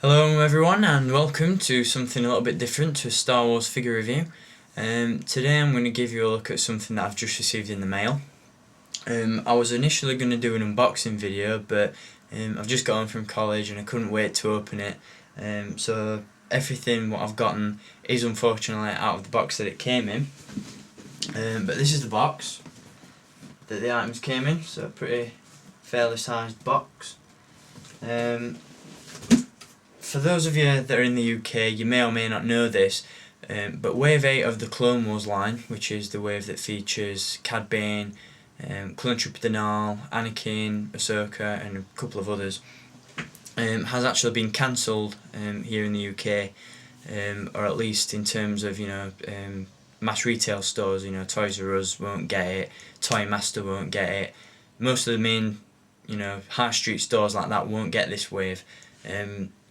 Hello everyone and welcome to something a little bit different, to a Star Wars figure review. Today I'm going to give you a look at something that I've just received in the mail. I was initially going to do an unboxing video, but I've just got home from college and I couldn't wait to open it. So everything what I've gotten is unfortunately out of the box that it came in. But this is the box that the items came in, so a pretty fairly sized box. For those of you that are in the UK, you may or may not know this, but Wave 8 of the Clone Wars line, which is the wave that features Cad Bane, Clone Trooper Denal, Anakin, Ahsoka and a couple of others, has actually been cancelled here in the UK, or at least in terms of mass retail stores. Toys R Us won't get it, Toy Master won't get it, most of the main high street stores like that won't get this wave.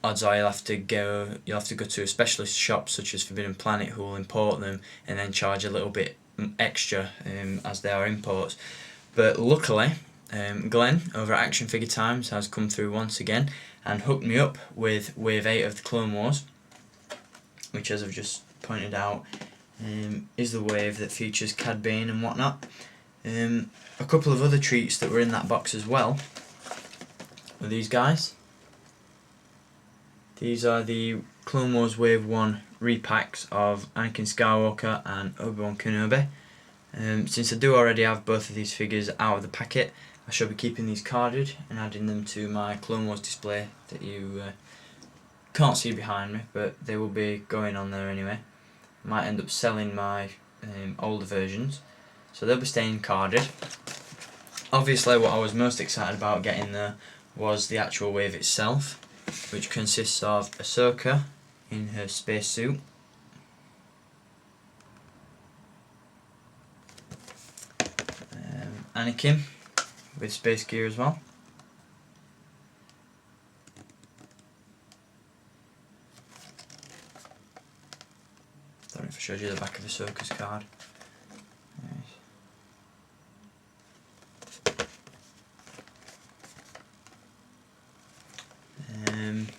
Odds are you'll have to go to a specialist shop such as Forbidden Planet, who will import them and then charge a little bit extra as they are imports. But luckily, Glenn over at Action Figure Times has come through once again and hooked me up with Wave 8 of the Clone Wars, which, as I've just pointed out, is the wave that features Cad Bane and whatnot. A couple of other treats that were in that box as well were these guys. These are the Clone Wars Wave 1 repacks of Anakin Skywalker and Obi-Wan Kenobi. Since I do already have both of these figures out of the packet, I shall be keeping these carded and adding them to my Clone Wars display that you can't see behind me, but they will be going on there anyway. I might end up selling my older versions, so they'll be staying carded. Obviously what I was most excited about getting there was the actual wave itself, which consists of Ahsoka in her spacesuit, Anakin with space gear as well, don't know if I showed you the back of Ahsoka's card.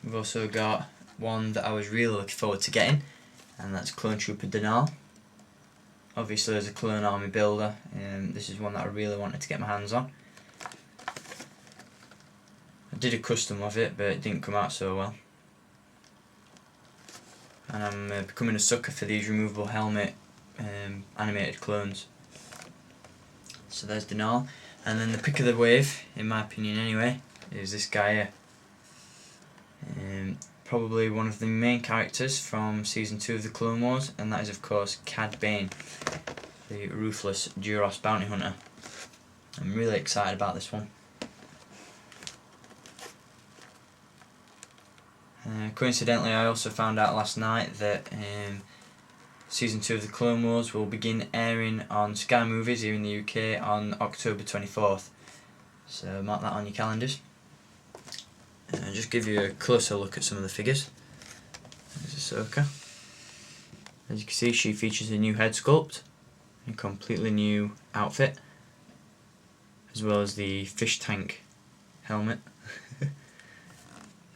We've also got one that I was really looking forward to getting, and that's Clone Trooper Denal. Obviously, as a clone army builder, this is one that I really wanted to get my hands on. I did a custom of it, but it didn't come out so well. And I'm becoming a sucker for these removable helmet animated clones. So there's Denal, and then the pick of the wave, in my opinion anyway, is this guy here. Probably one of the main characters from Season 2 of the Clone Wars, and that is of course Cad Bane, the ruthless Duros bounty hunter. I'm really excited about this one. Coincidentally, I also found out last night that Season 2 of the Clone Wars will begin airing on Sky Movies here in the UK on October 24th, so mark that on your calendars. Just give you a closer look at some of the figures. There's Ahsoka. As you can see, she features a new head sculpt, a completely new outfit, as well as the fish tank helmet.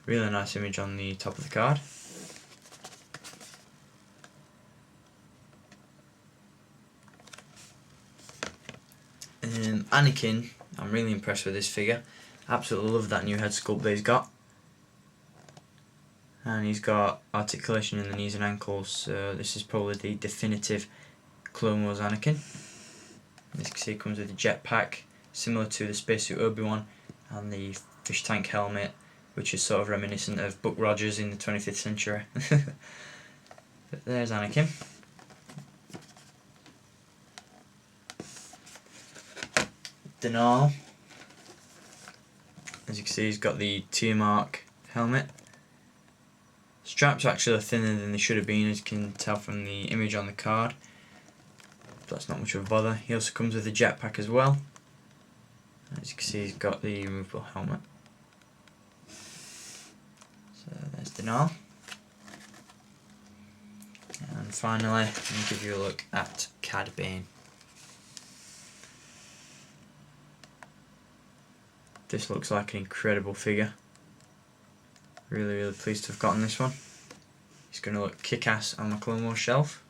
Really nice image on the top of the card. Anakin, I'm really impressed with this figure. Absolutely love that new head sculpt that he's got. And he's got articulation in the knees and ankles, so this is probably the definitive Clone Wars Anakin. As you can see, it comes with a jetpack, similar to the spacesuit Obi-Wan, and the fish tank helmet, which is sort of reminiscent of Buck Rogers in the 25th century. But there's Anakin. Denal. As you can see, he's got the tier mark helmet. Straps are actually thinner than they should have been, as you can tell from the image on the card. That's not much of a bother. He also comes with a jetpack as well. As you can see, he's got the removable helmet. So there's Denal. And finally, I'm going to give you a look at Cad Bane. This looks like an incredible figure. Really pleased to have gotten this one. It's going to look kick-ass on my Clone Wars shelf.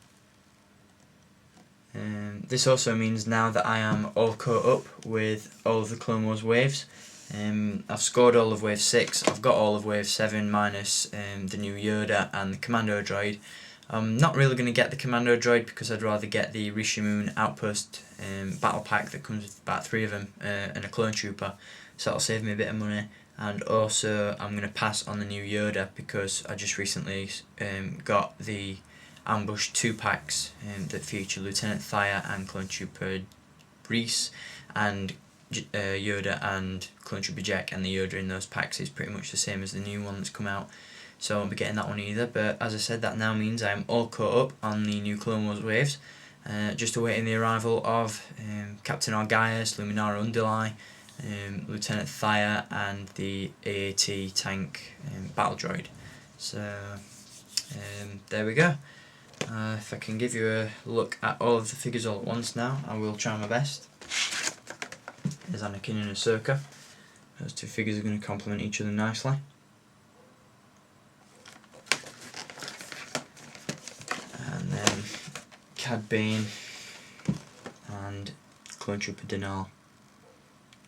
This also means now that I am all caught up with all of the Clone Wars waves. I've scored all of Wave 6, I've got all of Wave 7 minus the new Yoda and the Commando Droid. I'm not really going to get the Commando Droid because I'd rather get the Rishimun Outpost battle pack that comes with about 3 of them and a Clone Trooper, so that'll save me a bit of money. And also I'm going to pass on the new Yoda because I just recently got the Ambush 2 packs that feature Lieutenant Thaya and Clone Trooper Reese, and Yoda and Clone Trooper Jack, and the Yoda in those packs is pretty much the same as the new one that's come out, so I won't be getting that one either. But as I said, that now means I am all caught up on the new Clone Wars waves, just awaiting the arrival of Captain Orgaius, Luminara Unduli, Lieutenant Thaya and the AAT tank battle droid. So there we go. If I can give you a look at all of the figures all at once now, I will try my best. There's Anakin and Ahsoka. Those two figures are going to complement each other nicely. And then Cad Bane and Clone Trooper Denal.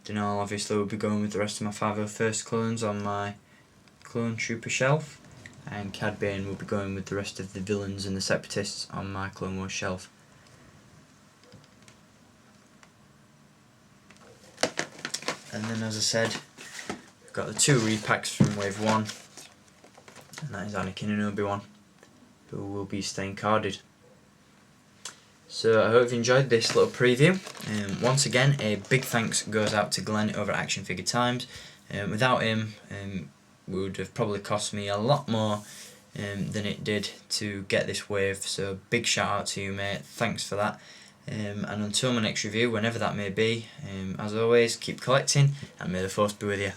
Denal obviously will be going with the rest of my 501st clones on my Clone Trooper shelf, and Cad Bane will be going with the rest of the villains and the separatists on my Clone Wars shelf. And then, as I said, we've got the 2 repacks from Wave 1, and that is Anakin and Obi-Wan, who will be staying carded. So I hope you enjoyed this little preview. Once again, a big thanks goes out to Glenn over at Action Figure Times. Without him, it would have probably cost me a lot more than it did to get this wave, so big shout out to you, mate. Thanks for that. And until my next review, whenever that may be, as always, keep collecting, and may the Force be with you.